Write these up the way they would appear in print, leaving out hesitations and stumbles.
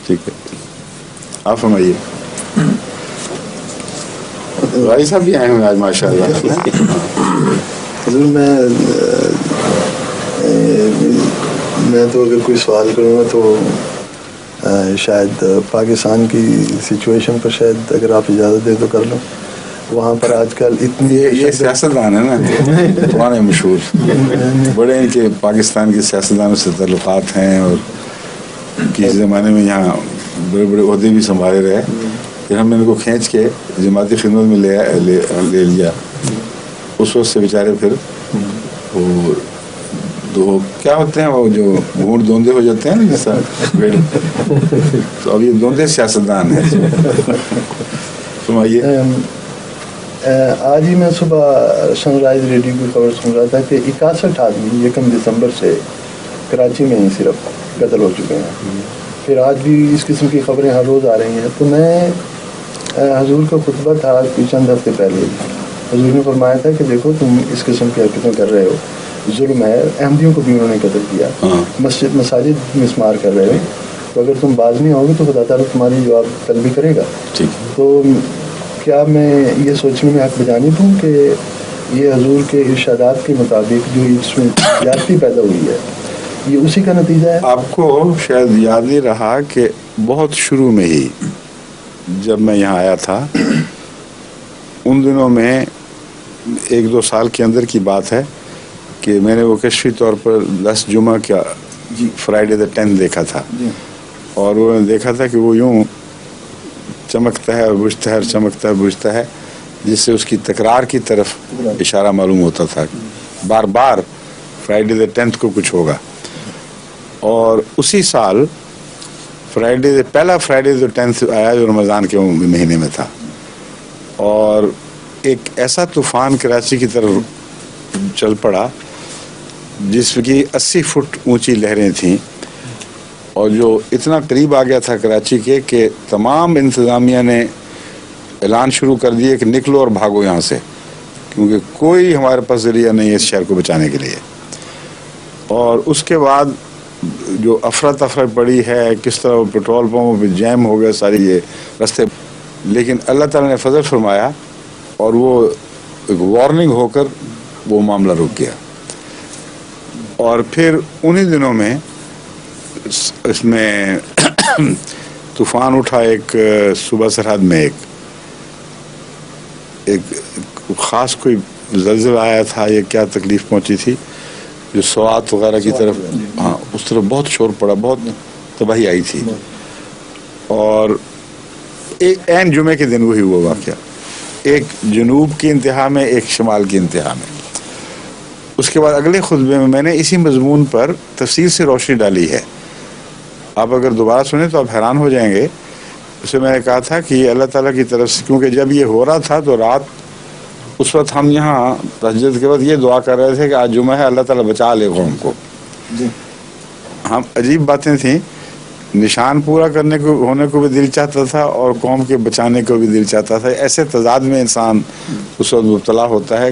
ٹھیک ہے, آپ فرمائیے. بھائی صاحب بھی آئے ہوئے آج ماشاء اللہ. حضور میں تو اگر کوئی سوال کروں گا تو شاید پاکستان کی سچویشن پر شاید اگر آپ اجازت دیں تو کر لوں. وہاں پر آج کل اتنی یہ سیاستدان ہے نا تمہارے مشہور بڑے ان کے پاکستان کے سیاستدانوں سے تعلقات ہیں, اور کسی زمانے میں یہاں بڑے بڑے عہدے بھی سنبھالے رہے. پھر ہم نے ان کو کھینچ کے جماعتی خدمت میں لے لیا. اس وقت سے بیچارے پھر وہ دو کیا ہوتے ہیں وہ جو گھونٹ دوندے ہو جاتے ہیں نا جیسا, تو اب یہ دوندے سیاستدان ہیں. سنائیے. آج ہی میں صبح سن رائز ریڈیو کی خبر سن رہا تھا کہ 61 آدمی 1 دسمبر سے کراچی میں ہی صرف قتل ہو چکے ہیں. پھر آج بھی اس قسم کی خبریں ہر روز آ رہی ہیں. تو میں حضور کا خطبہ تھا کوئی چند ہفتے پہلے, حضور نے فرمایا تھا کہ دیکھو تم اس قسم کی حرکتیں کر رہے ہو, ظلم ہے. احمدیوں کو بھی انہوں نے قتل کیا, مساجد مسمار کر رہے ہو, تو اگر تم باز نہیں ہوگے تو خدا تعالیٰ تمہاری جواب طلبی کرے گا. تو کیا میں یہ سوچنے میں حق بجانب ہوں کہ یہ حضور کے ارشادات کے مطابق جو اس میں زیادتی پیدا ہوئی ہے یہ اسی کا نتیجہ ہے؟ آپ کو شاید یاد نہیں رہا کہ بہت شروع میں ہی جب میں یہاں آیا تھا, ان دنوں میں 1-2 سال کے اندر کی بات ہے کہ میں نے وہ کشفی طور پر 10 جمعہ کا فرائیڈے دا 10 دیکھا تھا, اور وہ دیکھا تھا کہ وہ یوں چمکتا ہے اور بجھتا ہے, چمکتا ہے بجھتا ہے, جس سے اس کی تکرار کی طرف اشارہ معلوم ہوتا تھا. بار بار فرائیڈے دا 10 کو کچھ ہوگا. اور اسی سال پہلا فرائیڈے دا 10 آیا جو رمضان کے مہینے میں تھا, اور ایک ایسا طوفان کراچی کی طرف چل پڑا جس کی 80 فٹ اونچی لہریں تھیں, اور جو اتنا قریب آ گیا تھا کراچی کے کہ تمام انتظامیہ نے اعلان شروع کر دیے کہ نکلو اور بھاگو یہاں سے, کیونکہ کوئی ہمارے پاس ذریعہ نہیں ہے اس شہر کو بچانے کے لیے. اور اس کے بعد جو افراتفری پڑی ہے, کس طرح پیٹرول پمپوں پہ جیم ہو گئے ساری یہ رستے, لیکن اللہ تعالیٰ نے فضل فرمایا اور وہ ایک وارننگ ہو کر وہ معاملہ رک گیا. اور پھر انہی دنوں میں اس میں طوفان اٹھا ایک صوبہ سرحد میں ایک خاص کوئی زلزلہ آیا تھا, یہ کیا تکلیف پہنچی تھی جو سوات وغیرہ کی طرف, ہاں اس طرف بہت شور پڑا, بہت تباہی آئی تھی. اور عین جمعے کے دن وہی ہوا واقعہ, ایک جنوب کی انتہا میں ایک شمال کی انتہا میں. اس کے بعد اگلے خطبے میں میں نے اسی مضمون پر تفصیل سے روشنی ڈالی ہے, آپ اگر دوبارہ سنیں تو آپ حیران ہو جائیں گے. اسے میں نے کہا تھا کہ یہ اللہ تعالیٰ کی طرف سے, کیونکہ جب یہ ہو رہا تھا تو رات اس وقت ہم یہاں تہجد کے وقت یہ دعا کر رہے تھے کہ آج جمعہ ہے, اللہ تعالیٰ بچا لے قوم کو. ہم عجیب باتیں تھیں, نشان پورا کرنے کو ہونے کو بھی دل چاہتا تھا اور قوم کے بچانے کو بھی دل چاہتا تھا. ایسے تضاد میں انسان اس وقت مبتلا ہوتا ہے,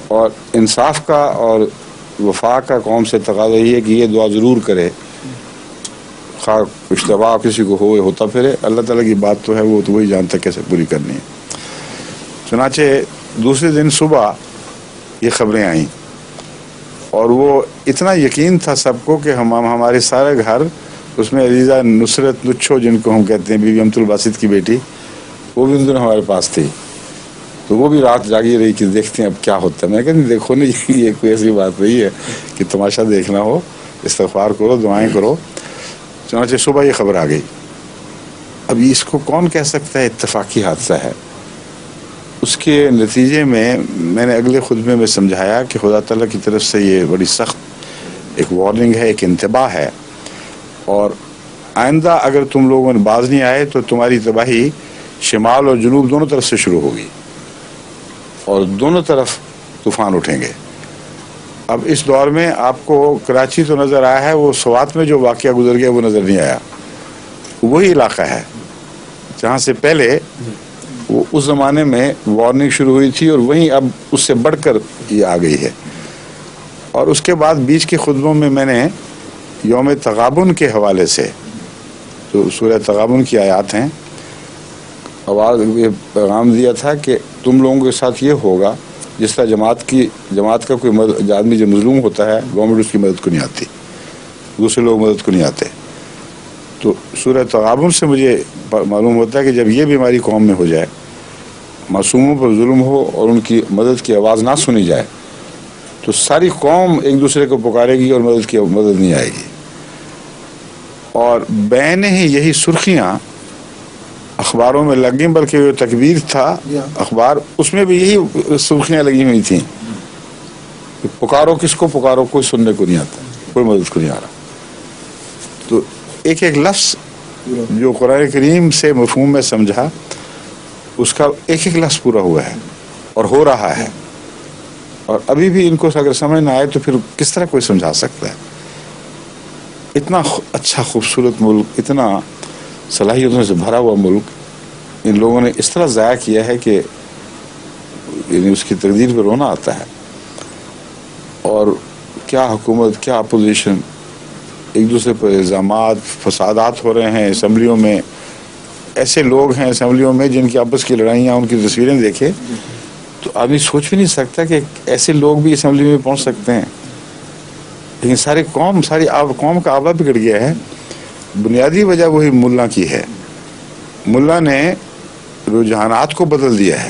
اور انصاف کا اور وفا کا قوم سے تقاضا یہ ہے کہ یہ دعا ضرور کرے, خواہ اشتباہ کسی کو ہوتا پھرے, اللہ تعالیٰ کی بات تو ہے وہ تو وہی جانتا کیسے پوری کرنی ہے. چنانچہ دوسرے دن صبح یہ خبریں آئیں, اور وہ اتنا یقین تھا سب کو کہ ہمارے سارے گھر, اس میں عزیزہ نصرت نچھو جن کو ہم کہتے ہیں, بی بی امت الباسط کی بیٹی, وہ بھی ان دنوں ہمارے پاس تھی. تو وہ بھی رات جاگی رہی کہ دیکھتے ہیں اب کیا ہوتا ہے. میں کہتے دیکھو نا یہ کوئی ایسی بات نہیں ہے کہ تماشا دیکھنا ہو, استغفار کرو, دعائیں کرو. چنانچہ صبح یہ خبر آ گئی. اب اس کو کون کہہ سکتا ہے اتفاقی حادثہ ہے. اس کے نتیجے میں نے اگلے خطبے میں سمجھایا کہ خدا تعالیٰ کی طرف سے یہ بڑی سخت ایک وارننگ ہے, ایک انتباہ ہے, اور آئندہ اگر تم لوگوں نے باز نہیں آئے تو تمہاری تباہی شمال اور جنوب دونوں طرف سے شروع ہوگی, اور دونوں طرف طوفان اٹھیں گے. اب اس دور میں آپ کو کراچی تو نظر آیا ہے, وہ سوات میں جو واقعہ گزر گیا وہ نظر نہیں آیا. وہی علاقہ ہے جہاں سے پہلے وہ اس زمانے میں وارننگ شروع ہوئی تھی, اور وہیں اب اس سے بڑھ کر یہ آ گئی ہے. اور اس کے بعد بیچ کے خطبوں میں نے یوم تغابن کے حوالے سے جو سورہ تغابن کی آیات ہیں، آواز یہ پیغام دیا تھا کہ تم لوگوں کے ساتھ یہ ہوگا جس طرح جماعت کا کوئی آدمی جو مظلوم ہوتا ہے، گورنمنٹ اس کی مدد کو نہیں آتی، دوسرے لوگ مدد کو نہیں آتے. تو سورہ تغابن سے مجھے معلوم ہوتا ہے کہ جب یہ بیماری قوم میں ہو جائے، معصوموں پر ظلم ہو اور ان کی مدد کی آواز نہ سنی جائے، تو ساری قوم ایک دوسرے کو پکارے گی اور مدد نہیں آئے گی. اور بین ہی یہی سرخیاں اخباروں میں لگ گئیں، بلکہ جو تکبیر تھا اخبار اس میں بھی یہی سرخیاں لگی ہوئی تھیں، پکارو کس کو پکارو، کوئی سننے کو نہیں آتا، کوئی مدد کو نہیں آ رہا. تو ایک ایک لفظ جو قرآن کریم سے مفہوم میں سمجھا، اس کا ایک ایک لفظ پورا ہوا ہے اور ہو رہا ہے. اور ابھی بھی ان کو اگر سمجھ نہ آئے تو پھر کس طرح کوئی سمجھا سکتا ہے؟ اتنا اچھا خوبصورت ملک، اتنا صلاحیتوں سے بھرا ہوا ملک ان لوگوں نے اس طرح ضائع کیا ہے کہ یعنی اس کی تقدیر پہ رونا آتا ہے. اور کیا حکومت، کیا اپوزیشن، ایک دوسرے پر الزامات، فسادات ہو رہے ہیں اسمبلیوں میں. ایسے لوگ ہیں اسمبلیوں میں جن کی آپس کی لڑائیاں، ان کی تصویریں دیکھے تو آدمی سوچ بھی نہیں سکتا کہ ایسے لوگ بھی اسمبلی میں پہنچ سکتے ہیں. لیکن ساری قوم کا آبا بگڑ گیا ہے. بنیادی وجہ وہی ملا کی ہے. ملا نے رجحانات کو بدل دیا ہے.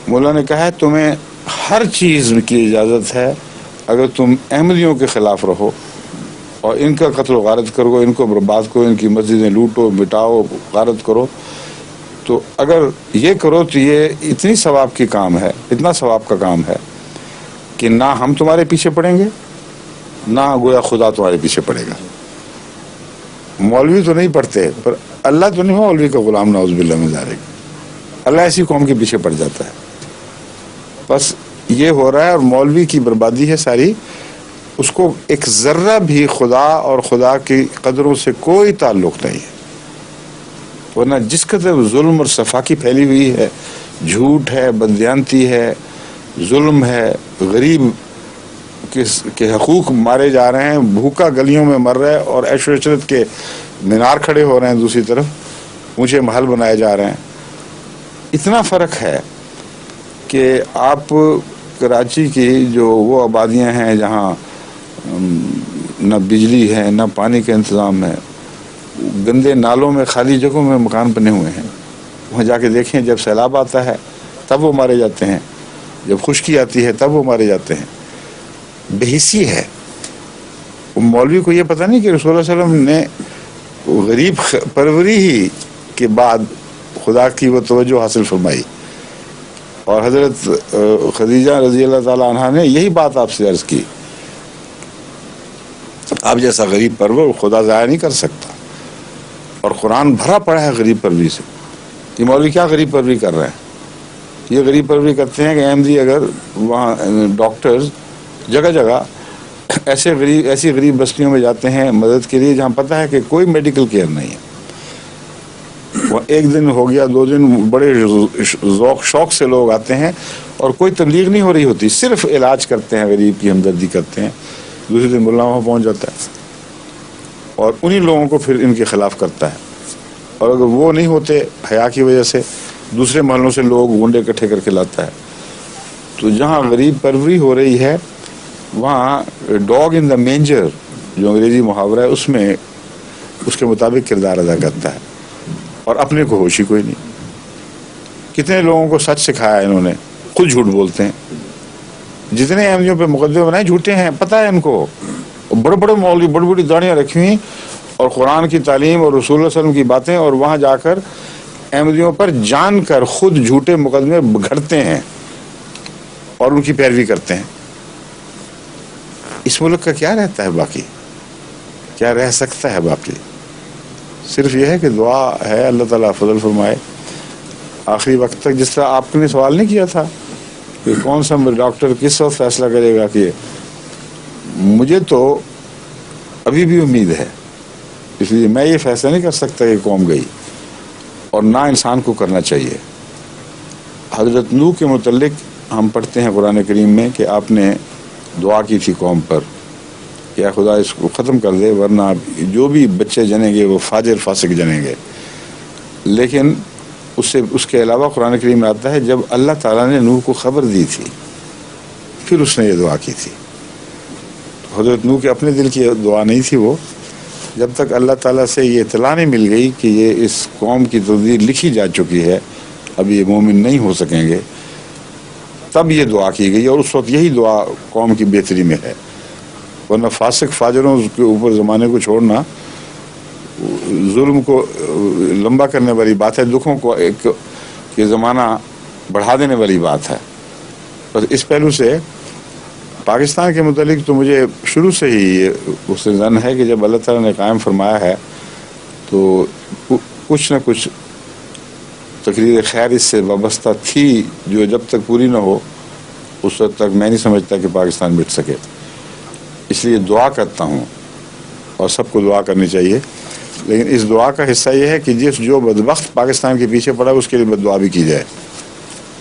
ملا نے کہا ہے تمہیں ہر چیز کی اجازت ہے اگر تم احمدیوں کے خلاف رہو اور ان کا قتل و غارت کرو، ان کو برباد کرو، ان کی مسجدیں لوٹو، مٹاؤ، غارت کرو. تو اگر یہ کرو تو یہ اتنی ثواب کی کام ہے، اتنا ثواب کا کام ہے کہ نہ ہم تمہارے پیچھے پڑیں گے، نہ گویا خدا تمہارے پیچھے پڑے گا. مولوی تو نہیں پڑھتے، پر اللہ تو نہیں ہو مولوی کا غلام، نعوذ باللہ من ذالک. اللہ ایسی قوم کے پیچھے پڑ جاتا ہے. بس یہ ہو رہا ہے اور مولوی کی بربادی ہے ساری. اس کو ایک ذرہ بھی خدا اور خدا کی قدروں سے کوئی تعلق نہیں ہے. ورنہ جس قدر ظلم اور صفاقی پھیلی ہوئی ہے، جھوٹ ہے، بددیانتی ہے، ظلم ہے، غریب کے حقوق مارے جا رہے ہیں، بھوکا گلیوں میں مر رہے ہیں اور عیش و عشرت کے مینار کھڑے ہو رہے ہیں، دوسری طرف اونچے محل بنائے جا رہے ہیں. اتنا فرق ہے کہ آپ کراچی کی جو وہ آبادیاں ہیں جہاں نہ بجلی ہے، نہ پانی کا انتظام ہے، گندے نالوں میں، خالی جگہوں میں مکان بنے ہوئے ہیں، وہاں جا کے دیکھیں جب سیلاب آتا ہے تب وہ مارے جاتے ہیں، جب خشکی آتی ہے تب وہ مارے جاتے ہیں. بے حسی ہے. مولوی کو یہ پتہ نہیں کہ رسول اللہ صلی اللہ علیہ وسلم نے غریب پروری ہی کے بعد خدا کی وہ توجہ حاصل فرمائی. اور حضرت خدیجہ رضی اللہ تعالی عنہا نے یہی بات آپ سے عرض کی، آپ جیسا غریب پرور خدا ضائع نہیں کر سکتا. اور قرآن بھرا پڑا ہے غریب پروری سے. یہ مولوی کیا غریب پروری کر رہے ہیں؟ یہ غریب پروری کرتے ہیں کہ احمدی اگر وہاں ڈاکٹرز جگہ جگہ ایسی غریب بستیوں میں جاتے ہیں مدد کے لیے جہاں پتہ ہے کہ کوئی میڈیکل کیئر نہیں ہے. وہ ایک دن ہو گیا، 2 دن، بڑے ذوق شوق سے لوگ آتے ہیں اور کوئی تبلیغ نہیں ہو رہی ہوتی، صرف علاج کرتے ہیں، غریب کی ہمدردی کرتے ہیں. دوسرے دن ملا وہاں پہنچ جاتا ہے اور انہی لوگوں کو پھر ان کے خلاف کرتا ہے. اور اگر وہ نہیں ہوتے حیا کی وجہ سے دوسرے محلوں سے لوگ گونڈے اکٹھے کر کے لاتا ہے. تو جہاں غریب پروری ہو رہی ہے وہاں ڈاگ ان دا مینجر جو انگریزی محاورہ ہے اس میں اس کے مطابق کردار ادا کرتا ہے اور اپنے کو ہوش ہی کوئی نہیں. کتنے لوگوں کو سچ سکھایا انہوں نے، خود جھوٹ بولتے ہیں. جتنے احمدیوں پہ مقدمے بنائے جھوٹے ہیں، پتہ ہے ان کو. بڑے بڑے مولوی بڑی بڑی داڑیاں رکھی ہوئی اور قرآن کی تعلیم اور رسول اللہ صلی اللہ علیہ وسلم کی باتیں، اور وہاں جا کر احمدیوں پر جان کر خود جھوٹے مقدمے گھڑتے ہیں اور ان کی پیروی کرتے ہیں. اس ملک کا کیا رہتا ہے باقی؟ کیا رہ سکتا ہے باقی؟ صرف یہ ہے کہ دعا ہے اللہ تعالیٰ فضل فرمائے آخری وقت تک. جس طرح آپ نے سوال نہیں کیا تھا کہ کون سا ڈاکٹر کس وقت فیصلہ کرے گا، کہ مجھے تو ابھی بھی امید ہے. اس لیے میں یہ فیصلہ نہیں کر سکتا کہ قوم گئی، اور نہ انسان کو کرنا چاہیے. حضرت نوح کے متعلق ہم پڑھتے ہیں قرآن کریم میں کہ آپ نے دعا کی تھی قوم پر یا خدا اس کو ختم کر دے ورنہ جو بھی بچے جنیں گے وہ فاجر فاسق جنیں گے. لیکن اس کے علاوہ قرآن کریم میں آتا ہے جب اللہ تعالیٰ نے نوح کو خبر دی تھی پھر اس نے یہ دعا کی تھی. حضرت نوح کے اپنے دل کی دعا نہیں تھی وہ، جب تک اللہ تعالیٰ سے یہ اطلاع نہیں مل گئی کہ یہ اس قوم کی تقدیر لکھی جا چکی ہے، اب یہ مومن نہیں ہو سکیں گے، تب یہ دعا کی گئی. اور اس وقت یہی دعا قوم کی بہتری میں ہے. ورنہ فاسق فاجروں کے اوپر زمانے کو چھوڑنا ظلم کو لمبا کرنے والی بات ہے، دکھوں کو ایک یہ زمانہ بڑھا دینے والی بات ہے. بس اس پہلو سے پاکستان کے متعلق تو مجھے شروع سے ہی اس سے ظن ہے کہ جب اللہ تعالیٰ نے قائم فرمایا ہے تو کچھ نہ کچھ تقریر خیر اس سے وابستہ تھی جو جب تک پوری نہ ہو اس وقت تک میں نہیں سمجھتا کہ پاکستان مٹ سکے. اس لیے دعا کرتا ہوں اور سب کو دعا کرنی چاہیے، لیکن اس دعا کا حصہ یہ ہے کہ جو بدبخت پاکستان کے پیچھے پڑا اس کے لیے بد دعا بھی کی جائے،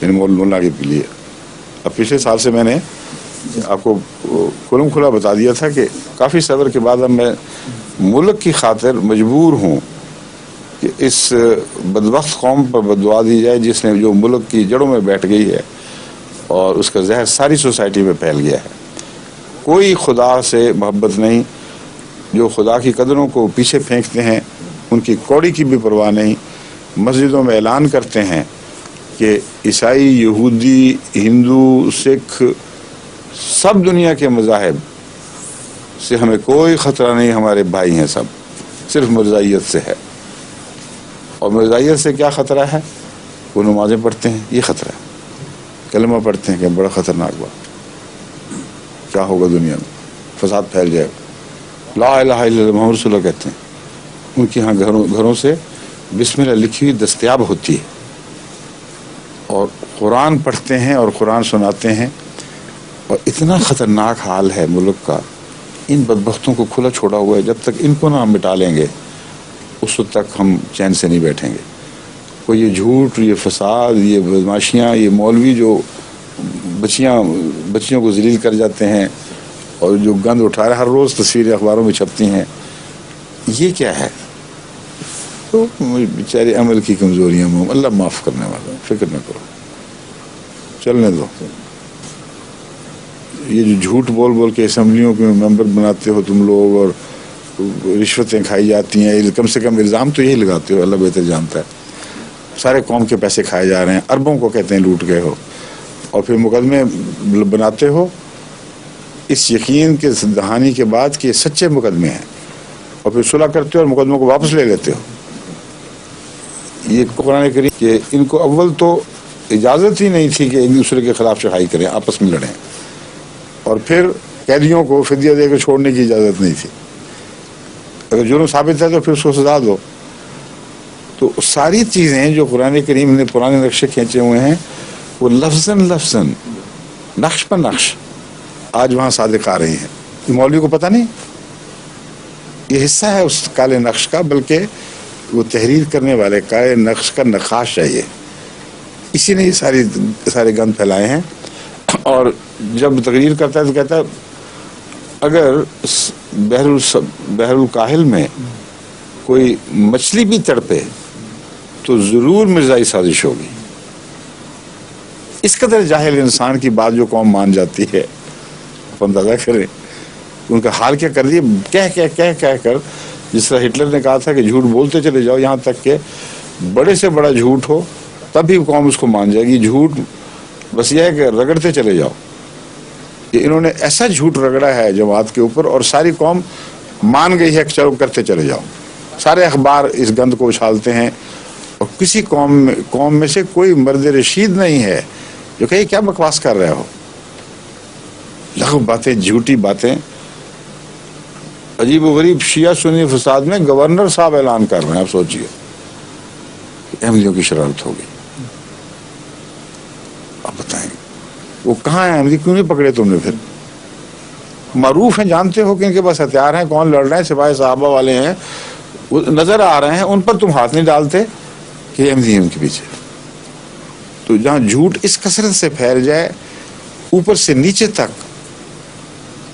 یعنی مولانا کے لیے. اب پچھلے سال سے میں نے آپ کو کھلم کھلا بتا دیا تھا کہ کافی صبر کے بعد اب میں ملک کی خاطر مجبور ہوں کہ اس بدبخت قوم پر بد دعا دی جائے جس نے جو ملک کی جڑوں میں بیٹھ گئی ہے اور اس کا زہر ساری سوسائٹی میں پھیل گیا ہے. کوئی خدا سے محبت نہیں، جو خدا کی قدروں کو پیچھے پھینکتے ہیں ان کی کوڑی کی بھی پرواہ نہیں. مسجدوں میں اعلان کرتے ہیں کہ عیسائی، یہودی، ہندو، سکھ، سب دنیا کے مذاہب سے ہمیں کوئی خطرہ نہیں، ہمارے بھائی ہیں سب، صرف مرزائیت سے ہے. اور مرزائیت سے کیا خطرہ ہے؟ وہ نمازیں پڑھتے ہیں، یہ خطرہ ہے. کلمہ پڑھتے ہیں کہ بڑا خطرناک بات، کیا ہوگا دنیا میں، فساد پھیل جائے گا. لا الہ الا اللہ محمد رسول اللہ کہتے ہیں، ان کے ہاں گھروں سے بسم اللہ لکھی ہوئی دستیاب ہوتی ہے اور قرآن پڑھتے ہیں اور قرآن سناتے ہیں. اور اتنا خطرناک حال ہے ملک کا، ان بدبختوں کو کھلا چھوڑا ہوا ہے. جب تک ان کو نہ ہم مٹا لیں گے اس وقت تک ہم چین سے نہیں بیٹھیں گے. کوئی یہ جھوٹ، یہ فساد، یہ بدماشیاں، یہ مولوی جو بچیوں کو ذلیل کر جاتے ہیں اور جو گند اٹھا رہے، ہر روز تصویریں اخباروں میں چھپتی ہیں، یہ کیا ہے؟ تو بیچارے عمل کی کمزوریاں میں اللہ معاف کرنے والا، فکر نہ کرو، چلنے دو. یہ جو جھوٹ بول بول کے اسمبلیوں کے ممبر بناتے ہو تم لوگ اور رشوتیں کھائی جاتی ہیں، کم سے کم الزام تو یہی لگاتے ہو، اللہ بہتر جانتا ہے. سارے قوم کے پیسے کھائے جا رہے ہیں، اربوں کو کہتے ہیں لوٹ گئے ہو، اور پھر مقدمے بناتے ہو اس یقین کے دہانی کے بعد کہ یہ سچے مقدمے ہیں، اور پھر صلح کرتے ہو اور مقدموں کو واپس لے لیتے ہو. یہ قرآن کریم کہ ان کو اول تو اجازت ہی نہیں تھی کہ ایک دوسرے کے خلاف چڑھائی کریں، آپس میں لڑیں، اور پھر قیدیوں کو فدیہ دے کے چھوڑنے کی اجازت نہیں تھی. اگر جرم ثابت ہے تو پھر اس کو سزا دو. تو ساری چیزیں جو قرآن کریم نے پرانے نقشے کھینچے ہوئے ہیں وہ لفظاً نقش پر نقش آج وہاں صادق آ رہی ہیں. مولوی کو پتہ نہیں یہ حصہ ہے اس کالے نقش کا، بلکہ وہ تحریر کرنے والے کالے نقش کا نقاش ہے. یہ اسی نے یہ سارے گند پھیلائے ہیں. اور جب تقریر کرتا ہے تو کہتا ہے اگر بحر الکاہل میں کوئی مچھلی بھی تڑپے تو ضرور مرزائی سازش ہوگی. اس قدر جاہل انسان کی بات جو قوم مان جاتی ہے، آپ اندازہ کریں ان کا حال کیا کر دیا. کہہ کر جس طرح ہٹلر نے کہا تھا کہ جھوٹ بولتے چلے جاؤ یہاں تک کہ بڑے سے بڑا جھوٹ ہو تب بھی قوم اس کو مان جائے گی. جھوٹ بس یہ ہے کہ رگڑتے چلے جاؤ. انہوں نے ایسا جھوٹ رگڑا ہے جماعت کے اوپر اور ساری قوم مان گئی ہے کہ چلو کرتے چلے جاؤ. سارے اخبار اس گند کو اچھالتے ہیں اور کسی قوم میں سے کوئی مرد رشید نہیں ہے جو کہ کیا بکواس کر رہے ہو، لغو باتیں، جھوٹی باتیں. عجیب و غریب شیعہ سنی فساد میں گورنر صاحب اعلان کر رہے ہیں. آپ سوچئے احمدیوں کی شرارت ہوگی. آپ بتائیں وہ کہاں ہیں احمدی، کیوں نہیں پکڑے تم نے؟ پھر معروف ہیں، جانتے ہو کہ ان کے پاس ہتھیار ہیں، کون لڑ رہے ہیں، سپاہی صحابہ والے ہیں، نظر آ رہے ہیں، ان پر تم ہاتھ نہیں ڈالتے کہ احمدی ان کے پیچھے. تو جہاں جھوٹ اس کثرت سے پھیل جائے اوپر سے نیچے تک